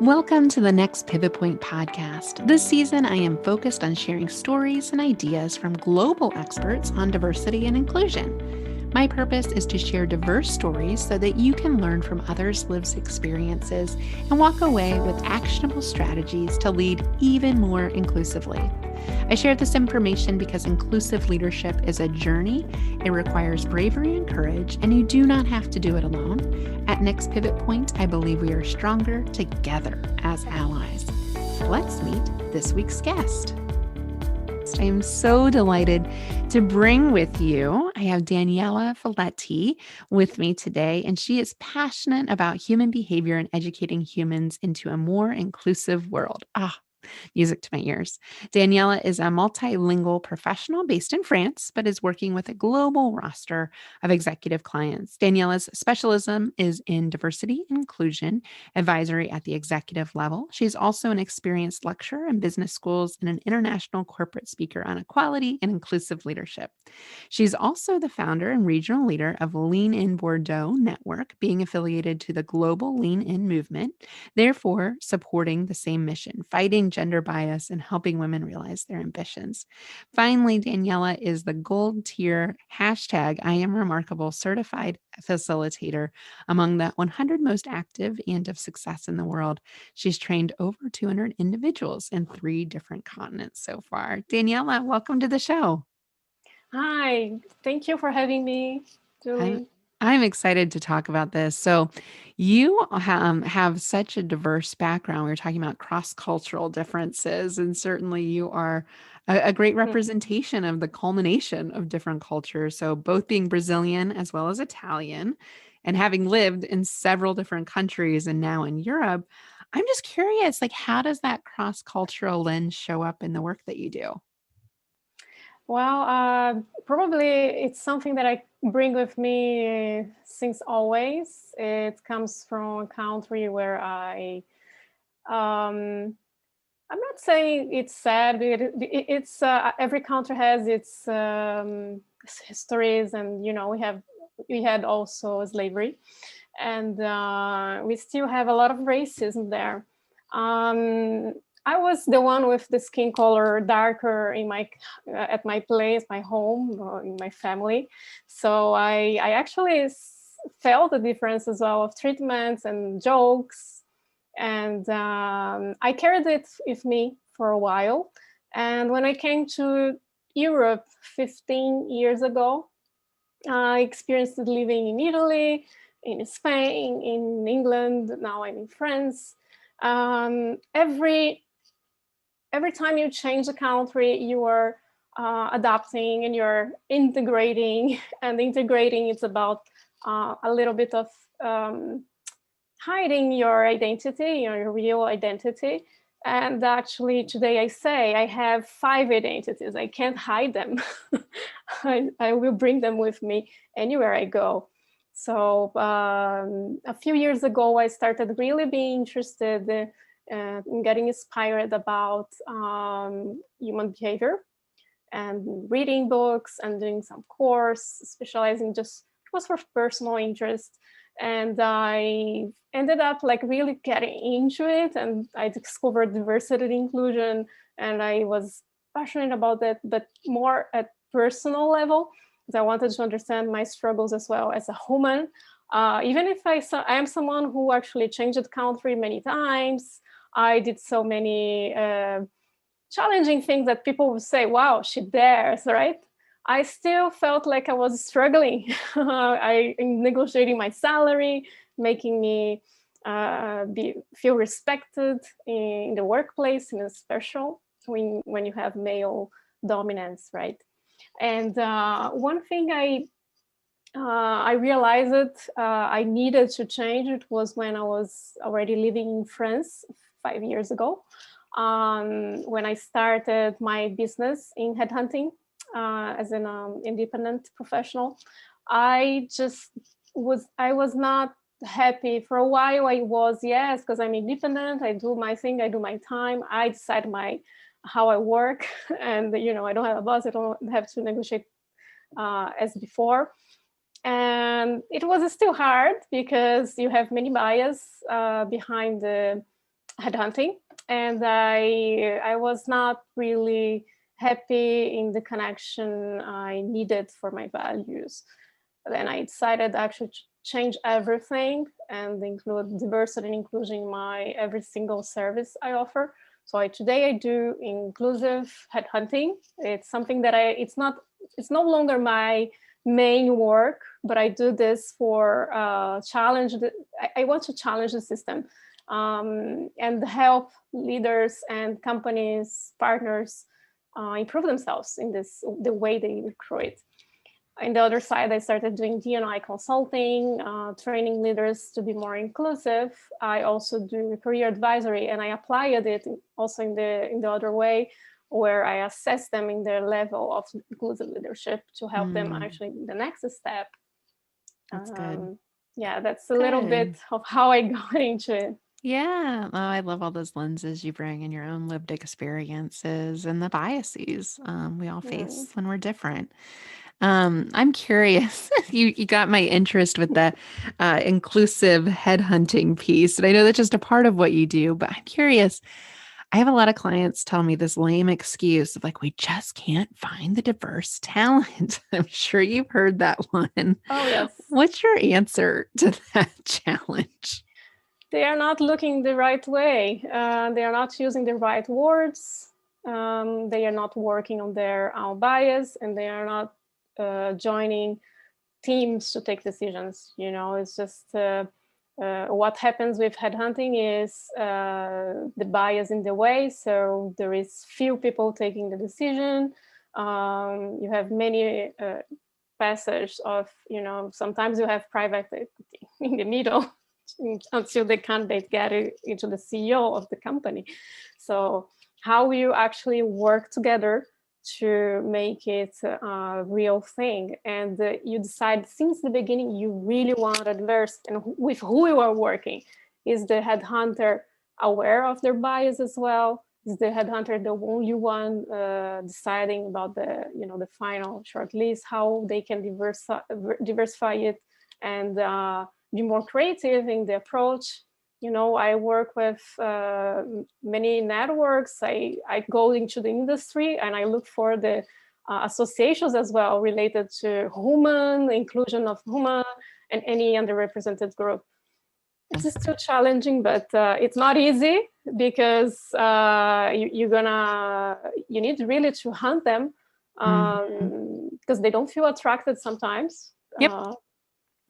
Welcome to the Next Pivot Point podcast. This season, I am focused on sharing stories and ideas from global experts on diversity and inclusion. My purpose is to share diverse stories so that you can learn from others' lived experiences and walk away with actionable strategies to lead even more inclusively. I share this information because inclusive leadership is a journey. It requires bravery and courage, and you do not have to do it alone. At Next Pivot Point, I believe we are stronger together as allies. Let's meet this week's guest. I am so delighted to bring with you, I have Daniela Felletti with me today, and she is passionate about human behavior and educating humans into a more inclusive world. Music to my ears. Daniela is a multilingual professional based in France, but is working with a global roster of executive clients. Daniela's specialism is in diversity and inclusion advisory at the executive level. She's also an experienced lecturer in business schools and an international corporate speaker on equality and inclusive leadership. She's also the founder and regional leader of Lean In Bordeaux Network, being affiliated to the global Lean In movement, therefore supporting the same mission, fighting gender bias and helping women realize their ambitions. Finally, Daniela is the gold tier hashtag I am remarkable certified facilitator among the 100 most active and of success in the world. She's trained over 200 individuals in 3 different continents so far. Daniela, welcome to the show. Hi, thank you for having me, I'm, Julie. I'm excited to talk about this. So, you have such a diverse background. We were talking about cross-cultural differences, and certainly you are a great representation of the culmination of different cultures. So, both being Brazilian as well as Italian, and having lived in several different countries and now in Europe, I'm just curious, like, how does that cross-cultural lens show up in the work that you do? Well, probably it's something that I bring with me since always. It comes from a country where I'm not saying it's sad, but it's every country has its histories, and we had also slavery, and we still have a lot of racism there. I was the one with the skin color darker in my at my place, my home, in my family. So I actually felt the difference as well of treatments and jokes, and I carried it with me for a while. And when I came to Europe 15 years ago, I experienced living in Italy, in Spain, in England. Now I'm in France. Every time you change a country, you are adapting and you're integrating. And integrating, it's about a little bit of hiding your identity, your real identity. And actually, today I say I have 5 identities. I can't hide them. I will bring them with me anywhere I go. So a few years ago, I started really being interested in getting inspired about human behavior and reading books and doing some course, specializing just it was for personal interest. And I ended up like really getting into it, and I discovered diversity and inclusion, and I was passionate about that, but more at personal level, because I wanted to understand my struggles as well as a human. Even if I am someone who actually changed country many times, I did so many challenging things that people would say, wow, she dares, right? I still felt like I was struggling. I negotiating my salary, making me feel respected in the workplace, in a special when you have male dominance, right? And one thing I realized that I needed to change it was when I was already living in France 5 years ago, when I started my business in headhunting as an independent professional. I was not happy for a while. I was, yes, because I'm independent. I do my thing. I do my time. I decide how I work, and I don't have a boss. I don't have to negotiate as before. And it was still hard because you have many bias behind the headhunting, and I was not really happy in the connection I needed for my values. Then I decided actually to change everything and include diversity and inclusion in my every single service I offer. So today I do inclusive headhunting. It's something that it's no longer my main work, but I do this for I want to challenge the system, and help leaders and companies, partners improve themselves in the way they recruit. On the other side, I started doing D&I consulting, training leaders to be more inclusive. I also do career advisory, and I applied it also in the other way, where I assess them in their level of inclusive leadership to help them actually the next step. That's good. Yeah, that's a little bit of how I got into it. Yeah. Oh, I love all those lenses you bring and your own lived experiences and the biases we all face when we're different. I'm curious. You got my interest with the inclusive headhunting piece, and I know that's just a part of what you do. But I'm curious. I have a lot of clients tell me this lame excuse of like, we just can't find the diverse talent. I'm sure you've heard that one. Oh, yes. What's your answer to that challenge? They are not looking the right way. They are not using the right words. They are not working on their own bias, and they are not joining teams to take decisions. It's just what happens with headhunting is the bias in the way. So there is few people taking the decision. You have many passage of, sometimes you have private equity in the middle until the candidate get into the CEO of the company. So how you actually work together to make it a real thing, and you decide since the beginning you really want adverse, and with who you are working. Is the headhunter aware of their bias as well? Is the headhunter the only one deciding about the final shortlist, how they can diversify it and be more creative in the approach? I work with many networks. I go into the industry and I look for the associations as well related to human, inclusion of human, and any underrepresented group. It's still challenging, but it's not easy because you need really to hunt them because they don't feel attracted sometimes. Yep.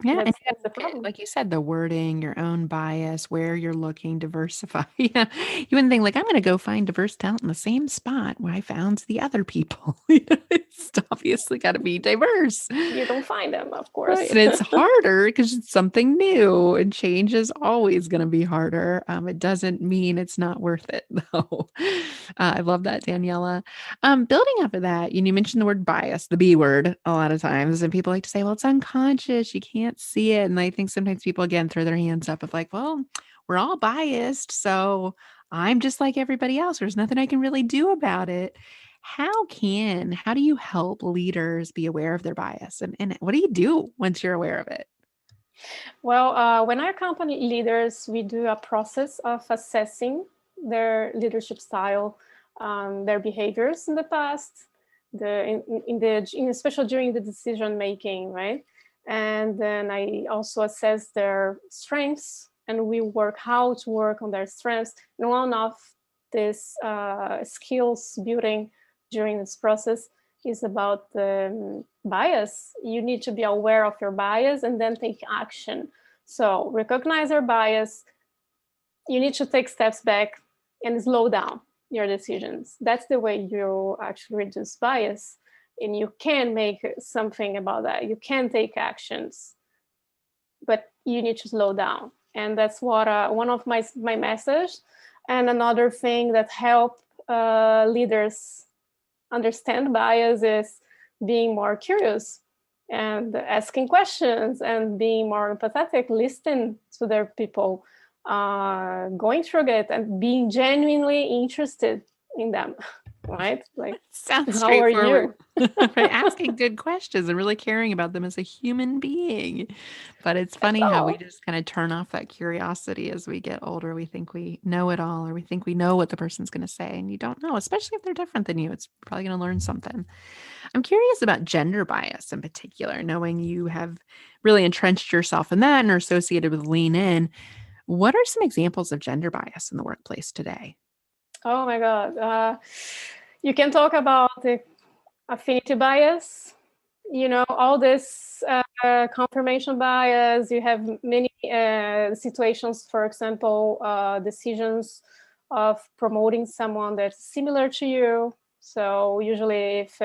Yeah, That's the problem. like you said, the wording, your own bias, where you're looking, diversify. Yeah, you wouldn't think like I'm going to go find diverse talent in the same spot where I found the other people. It's obviously got to be diverse. You don't find them, of course. Right. And it's harder because it's something new, and change is always going to be harder. It doesn't mean it's not worth it, though. I love that, Daniela. Building off of that, you mentioned the word bias, the B word, a lot of times, and people like to say, well, it's unconscious. You can't see it. And I think sometimes people, again, throw their hands up of like, well, we're all biased. So I'm just like everybody else. There's nothing I can really do about it. How do you help leaders be aware of their bias? And what do you do once you're aware of it? Well, when I accompany leaders, we do a process of assessing their leadership style, their behaviors in the past, especially during the decision making, right? And then I also assess their strengths, and we work how to work on their strengths. And one of these skills building during this process is about the bias. You need to be aware of your bias and then take action. So recognize your bias. You need to take steps back and slow down your decisions. That's the way you actually reduce bias. And you can make something about that. You can take actions, but you need to slow down. And that's what one of my message. And another thing that help leaders understand bias is being more curious and asking questions and being more empathetic, listening to their people, going through it and being genuinely interested in them. right? Like, Sounds how are straightforward. you? Right? Asking good questions and really caring about them as a human being. But it's That's funny how we all. just kind of turn off that curiosity as we get older. We think we know it all, or we think we know what the person's going to say, and you don't know, especially if they're different than you. It's probably going to learn something. I'm curious about gender bias in particular, knowing you have really entrenched yourself in that and are associated with Lean In. What are some examples of gender bias in the workplace today? Oh my God. You can talk about the affinity bias, all this confirmation bias. You have many situations, for example, decisions of promoting someone that's similar to you. So usually if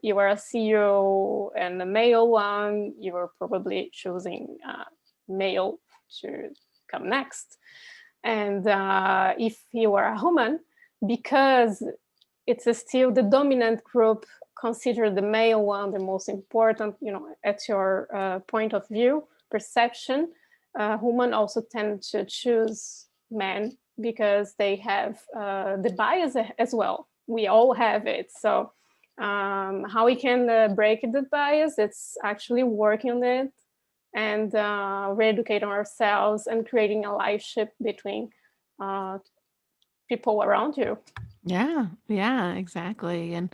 you are a CEO and a male one, you are probably choosing male to come next. And if you are a woman, because it's still the dominant group, consider the male one the most important, at your point of view, perception. Women also tend to choose men because they have the bias as well. We all have it. So how we can break the bias, it's actually working on it and re-educating ourselves and creating a allyship between people around you. Yeah, exactly. And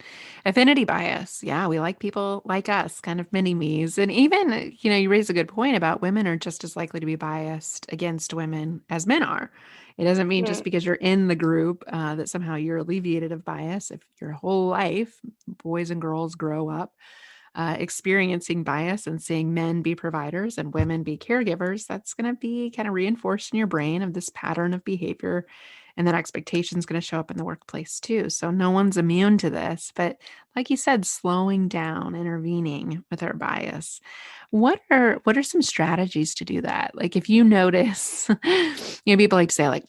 affinity bias. Yeah, we like people like us, kind of mini me's. And even, you raise a good point about women are just as likely to be biased against women as men are. It doesn't mean just Mm. because you're in the group that somehow you're alleviated of bias. If your whole life, boys and girls grow up experiencing bias and seeing men be providers and women be caregivers, that's going to be kind of reinforced in your brain of this pattern of behavior. And that expectation is going to show up in the workplace too. So no one's immune to this. But like you said, slowing down, intervening with our bias. What are some strategies to do that? Like if you notice, people like to say, like,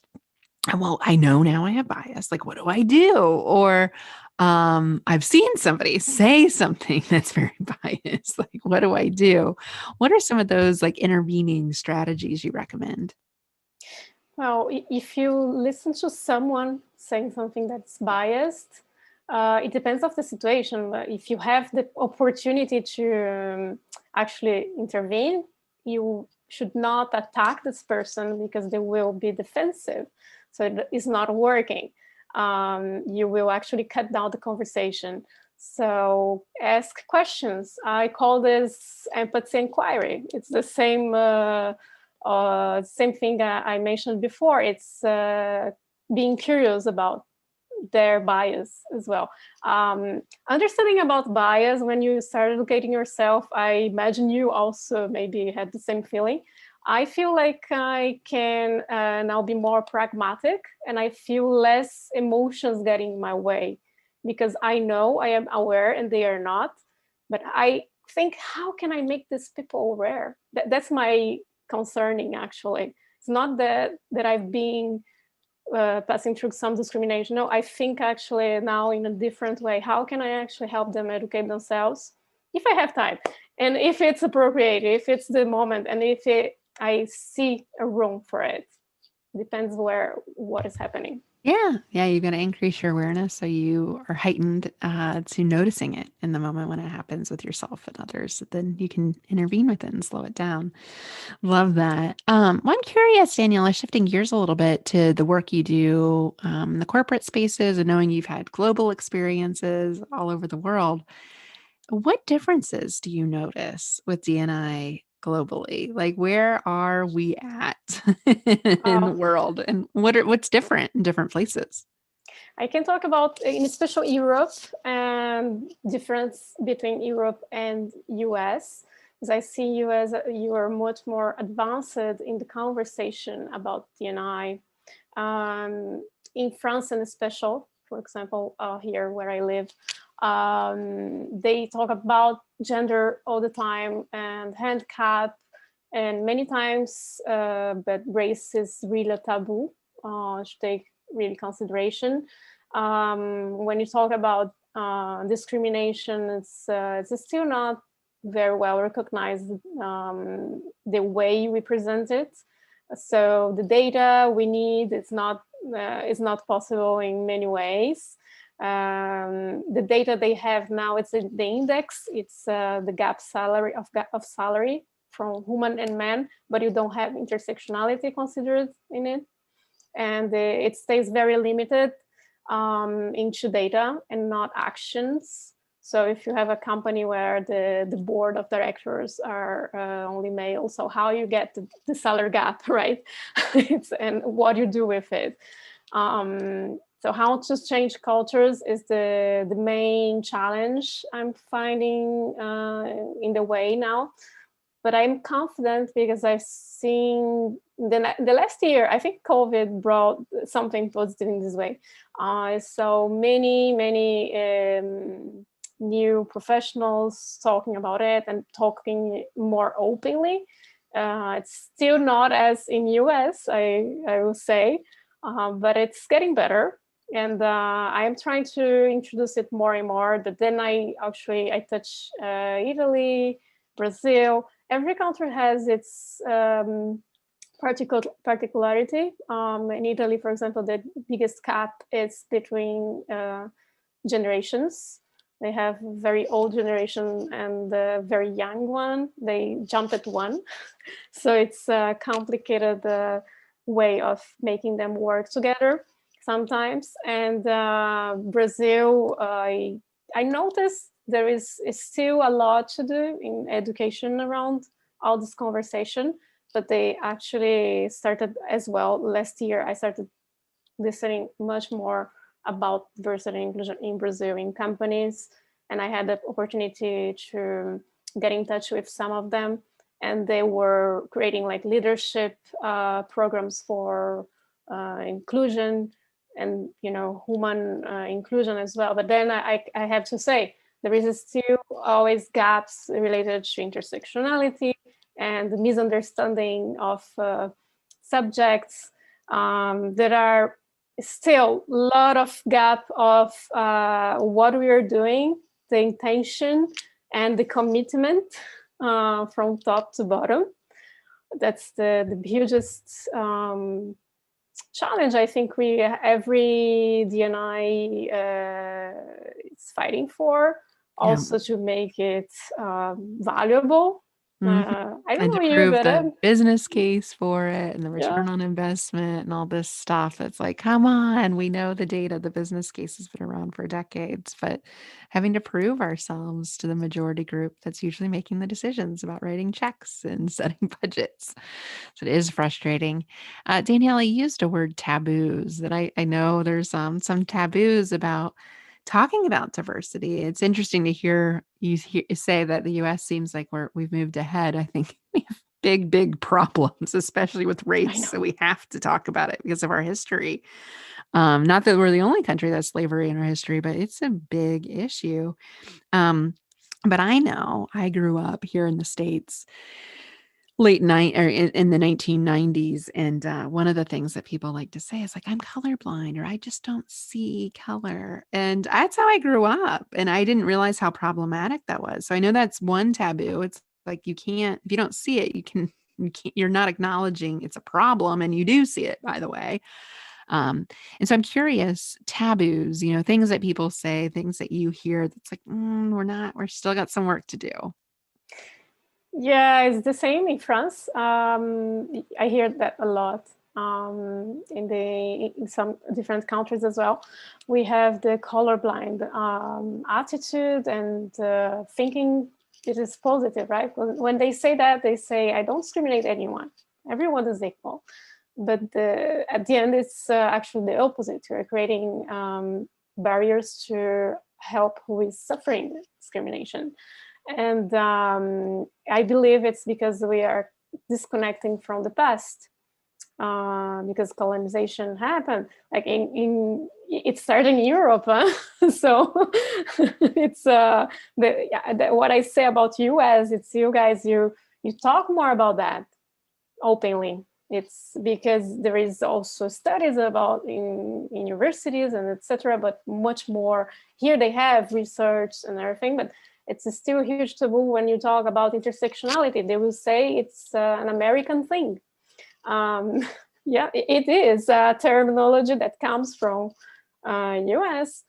well, I know now I have bias. Like, what do I do? Or I've seen somebody say something that's very biased. Like, what do I do? What are some of those like intervening strategies you recommend? Well, if you listen to someone saying something that's biased, it depends of the situation. But if you have the opportunity to actually intervene, you should not attack this person because they will be defensive. So it's not working. You will actually cut down the conversation. So ask questions. I call this empathy inquiry. It's the same thing that I mentioned before. It's being curious about their bias as well. Understanding about bias when you start educating yourself, I imagine you also maybe had the same feeling. I feel like I can now be more pragmatic and I feel less emotions getting in my way because I know I am aware and they are not. But I think, how can I make these people aware? That's my concerning, actually. It's not that I've been passing through some discrimination. No, I think actually now in a different way. How can I actually help them educate themselves if I have time and if it's appropriate, if it's the moment, and I see a room for it. Depends what is happening. Yeah, you've got to increase your awareness so you are heightened to noticing it in the moment when it happens with yourself and others. Then you can intervene with it and slow it down. Love that. Well, I'm curious, Daniela, shifting gears a little bit to the work you do in the corporate spaces and knowing you've had global experiences all over the world. What differences do you notice with DNI globally? Like, where are we at in the Uh, world, and what's different in different places? I can talk about, in especially Europe, and difference between Europe and US. Because I see you as you are much more advanced in the conversation about DNI. In France, and especially, for example, here where I live, they talk about gender all the time and handicap, and many times, but race is really a taboo to take really consideration. When you talk about discrimination, it's still not very well recognized the way we present it. So the data we need is not possible in many ways. The data they have now, it's the index, it's the gap salary of salary from women and men, but you don't have intersectionality considered in it. And it stays very limited into data and not actions. So if you have a company where the board of directors are only male, so how you get the salary gap, right? And what you do with it. So how to change cultures is the main challenge I'm finding in the way now. But I'm confident because I've seen the last year, I think COVID brought something positive in this way. So many new professionals talking about it and talking more openly. It's still not as in US, I will say, but it's getting better. And I am trying to introduce it more and more. But then I touch Italy, Brazil. Every country has its particularity. In Italy, for example, the biggest gap is between generations. They have very old generation and the very young one. They jump at one. So it's a complicated way of making them work together sometimes. And Brazil, I noticed there is still a lot to do in education around all this conversation, but they actually started as well. Last year, I started listening much more about diversity and inclusion in Brazil in companies, and I had the opportunity to get in touch with some of them, and they were creating like leadership programs for inclusion and human inclusion as well. But then I have to say there is still always gaps related to intersectionality and the misunderstanding of subjects. There are still a lot of gap of what we are doing, the intention and the commitment from top to bottom. That's the hugest challenge I think every D&I is fighting for. Also to make it valuable. I don't know to you, prove but the business case for it and the return on investment and all this stuff. It's like, come on, we know the data, the business case has been around for decades, but having to prove ourselves to the majority group that's usually making the decisions about writing checks and setting budgets. So it is frustrating. Daniela used a word taboos that I know there's some taboos about talking about diversity. It's interesting to hear you say that the US seems like we've moved ahead. I think we have big problems, especially with race. So we have to talk about it because of our history. Not that we're the only country that's slavery in our history, but it's a big issue. But I know I grew up here in the States in the 1990s. And one of the things that people like to say is like, I'm colorblind, or I just don't see color. And that's how I grew up. And I didn't realize how problematic that was. So I know that's one taboo. It's like, if you don't see it, you're not acknowledging it's a problem. And you do see it, by the way. And so I'm curious, taboos, things that people say, things that you hear that's like, we're still got some work to do. Yeah, it's the same in France. I hear that a lot in some different countries as well. We have the colorblind attitude and thinking it is positive, right? When they say that, they say, I don't discriminate anyone. Everyone is equal. But at the end, it's actually the opposite. You're creating barriers to help who is suffering discrimination. And I believe it's because we are disconnecting from the past, because colonization happened. Like it started in Europe, huh? So it's what I say about US. It's you guys. You talk more about that openly. It's because there is also studies about in universities and etc. But much more here. They have research and everything, but it's still a huge taboo when you talk about intersectionality. They will say it's an American thing. Yeah, it is a terminology that comes from US,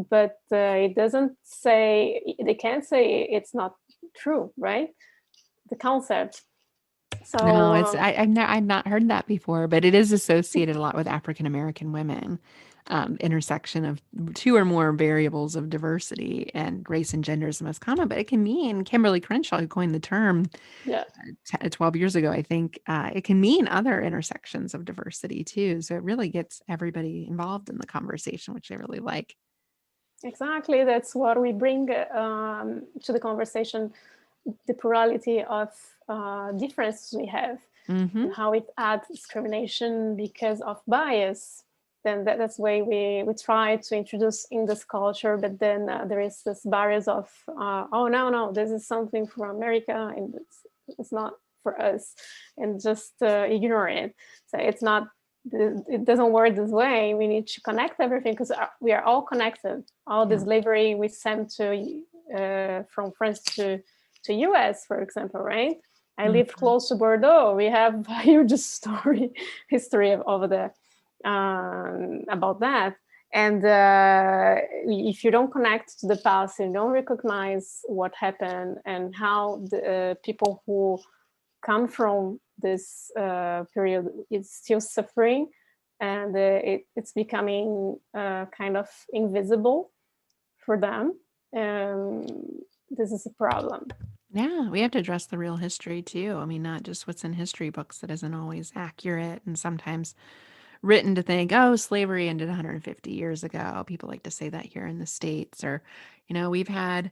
but it doesn't say, they can't say it's not true, right? The concept. No, So I've not heard that before, but it is associated a lot with African American women. Intersection of two or more variables of diversity, and race and gender is the most common, but it can mean Kimberly Crenshaw, who coined the term yeah, 12 years ago, I think, it can mean other intersections of diversity too. So it really gets everybody involved in the conversation, which I really like. exactly. That's what we bring to the conversation, the plurality of differences we have, Mm-hmm. and how it adds discrimination because of bias. Then that's why we try to introduce in this culture, but then there is this barriers of oh no, this is something from America and it's not for us, and just ignore it. So it's not, it doesn't work this way. We need to connect everything because we are all connected. All the Yeah. slavery we sent to from France to US, for example, right? I live Mm-hmm. close to Bordeaux. We have a huge history over there about that. And if you don't connect to the past and don't recognize what happened and how the people who come from this period is still suffering, and it's becoming kind of invisible for them, um, this is a problem. Yeah, we have to address the real history too. I mean, not just what's in history books that isn't always accurate and sometimes written to think, oh, slavery ended 150 years ago. People like to say that here in the States, or, we've had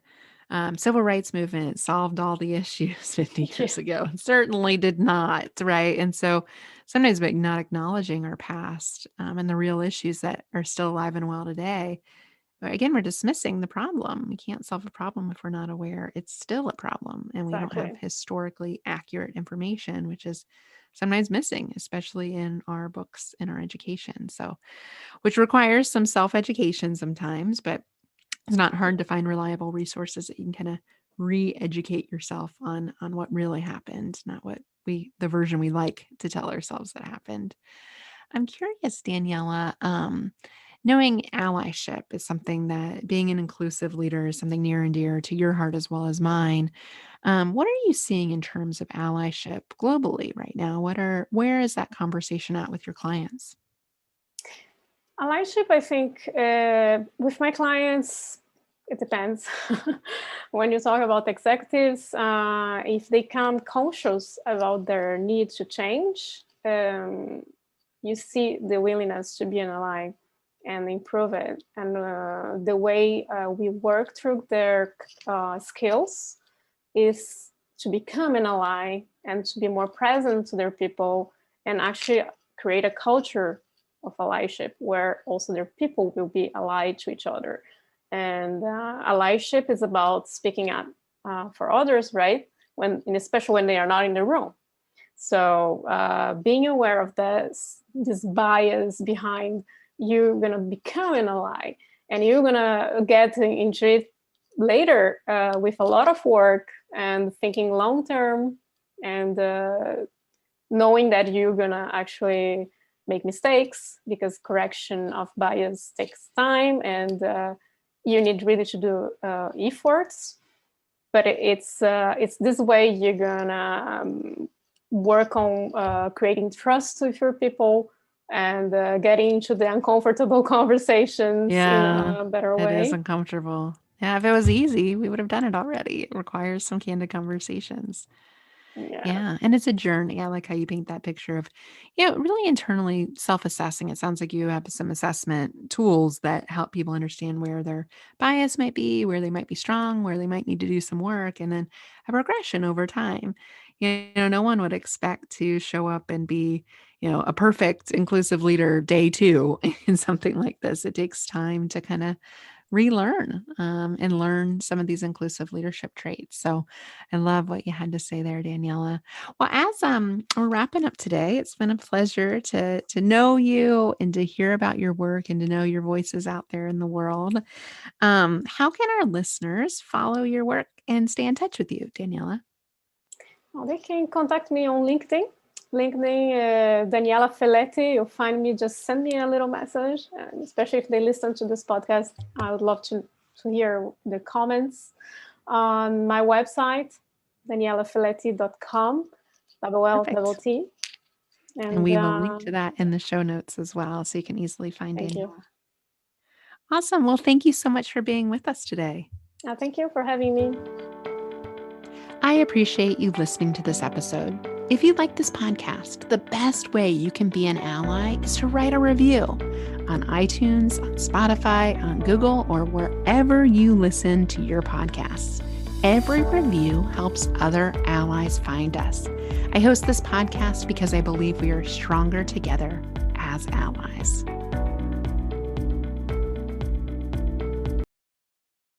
civil rights movement solved all the issues 50 Yeah, years ago. It certainly did not, right? And so sometimes by not acknowledging our past and the real issues that are still alive and well today, again, we're dismissing the problem. We can't solve a problem if we're not aware it's still a problem and we don't have exactly. historically accurate information, which is sometimes missing, especially in our books in our education. So, which requires some self education sometimes, but it's not hard to find reliable resources that you can kind of re-educate yourself on what really happened, not what the version we like to tell ourselves that happened. I'm curious, Daniela, knowing allyship is something that being an inclusive leader is something near and dear to your heart as well as mine. What are you seeing in terms of allyship globally right now? Where is that conversation at with your clients? Allyship, I think, with my clients, it depends. When you talk about executives, if they come conscious about their need to change, you see the willingness to be an ally and improve it. And the way we work through their skills is to become an ally and to be more present to their people and actually create a culture of allyship where also their people will be allied to each other. And allyship is about speaking up for others, right? And especially when they are not in the room. So being aware of this bias behind, you're gonna become an ally, and you're gonna get into it later with a lot of work and thinking long term, and knowing that you're gonna actually make mistakes because correction of bias takes time, and you need really to do efforts. But it's this way you're gonna work on creating trust with your people and getting into the uncomfortable conversations in Yeah, a better it is way. uncomfortable. Yeah, if it was easy, we would have done it already. It requires some candid conversations. Yeah, Yeah, and it's a journey. I like how you paint that picture of, really internally self-assessing. It sounds like you have some assessment tools that help people understand where their bias might be, where they might be strong, where they might need to do some work, and then a progression over time. No one would expect to show up and be, a perfect inclusive leader day two in something like this. It takes time to kind of relearn and learn some of these inclusive leadership traits. So I love what you had to say there, Daniela. Well, as we're wrapping up today, it's been a pleasure to know you and to hear about your work and to know your voices out there in the world. How can our listeners follow your work and stay in touch with you, Daniela? well, they can contact me on LinkedIn. LinkedIn, Daniela Felletti. You'll find me. Just send me a little message, and especially if they listen to this podcast, I would love to hear the comments. On my website, danielafelletti.com, L-T. And we will link to that in the show notes as well, so you can easily find Daniela. Awesome. Well, thank you so much for being with us today. Thank you for having me. I appreciate you listening to this episode. If you like this podcast, the best way you can be an ally is to write a review on iTunes, on Spotify, on Google, or wherever you listen to your podcasts. Every review helps other allies find us. I host this podcast because I believe we are stronger together as allies.